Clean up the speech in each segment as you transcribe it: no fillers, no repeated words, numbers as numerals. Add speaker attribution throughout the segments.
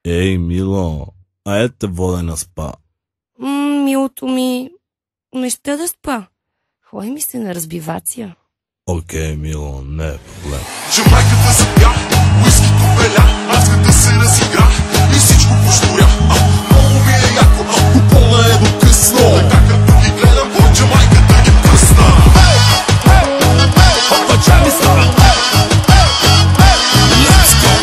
Speaker 1: Ей, мило, айде те водя на спа.
Speaker 2: Милото ми, не ще да спа. Ходи ми се на разбивация.
Speaker 1: Окей, мило, не е проблем.
Speaker 3: Джамайката запя, уискито беля, маската се разигра и всичко пошторя. Много ми е яко, купона е до късно. Така като ги гледам, Джамайката ги пръсна. Пападжами стара. Let's go.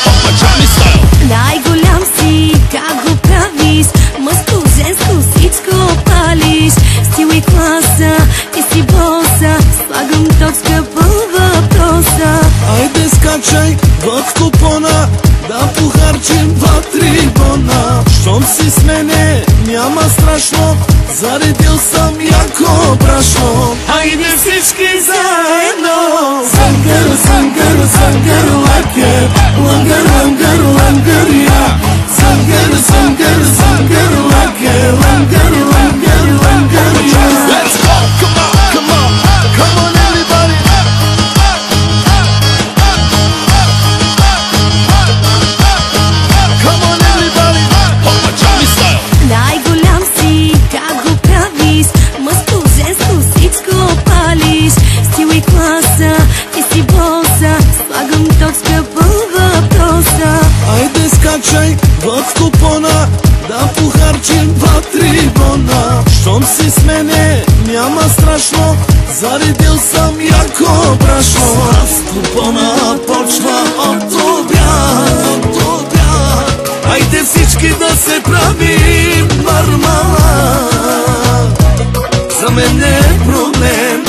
Speaker 3: Пападжами стайл.
Speaker 2: Най-голям си, как го правиш? Мъжко, женско, всичко палиш. Стил и класа, ти си боса. Слагам точка по въпроса.
Speaker 4: Айде скачай в купона, да похарчим 2-3 бона. Щом си с мене, няма страшно, заредил съм яко брашно. Айде всички заедно. Зангър, зангър, зангър, лакер, лангър, лангър, лангър, я. Зангър, зангър, зангър, лакер, лангър, лангър, лангър, я.
Speaker 3: Let's go, come on, come on, come on everybody. Come on everybody. Пападжами стайл.
Speaker 2: Най-голям си, как го правиш? Мъжко, женско, всичко палиш. Стил и класа, ти си боса. Слагам точка по въпроса.
Speaker 4: Айде скачай в купона, да похарчим 2-3 бона. Щом си с мене, няма страшно, заредил съм яко брашно. С купона почва от обяд. Айде всички да се правим мармала. За мен не е проблем,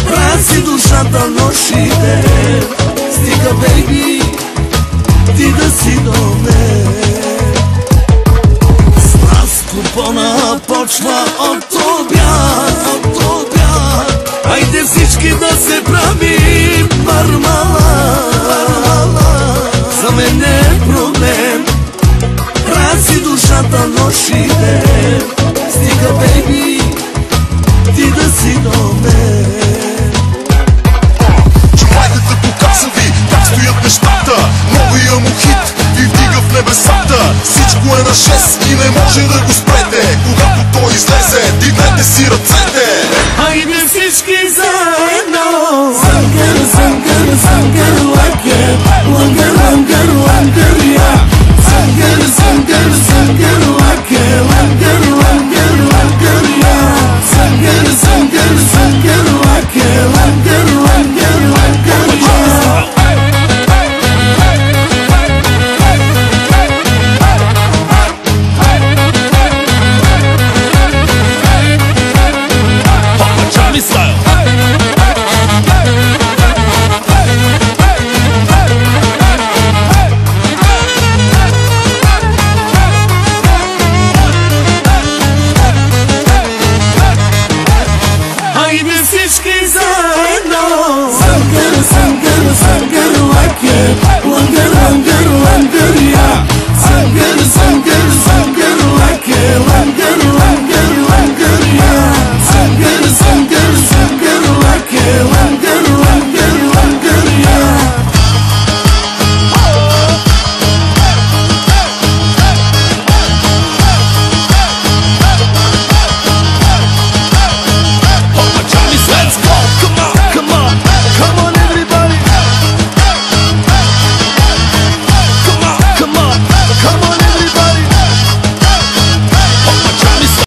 Speaker 4: прази душата нощ и ден. Стига, бейби, ти да си до мен. С купона почва от обяд. Айде всички да се правим мармала. За мен не е проблем, прази душата нощ и ден. Стига, бейби, ти да си до мен.
Speaker 3: Джамайката показа ви как стоят нещата. Новия му хит ви вдига в небесата. Всичко е на 6 и не може да го спрете. Когато той излезе, дигнете си ръцете.
Speaker 4: Айде всички заедно.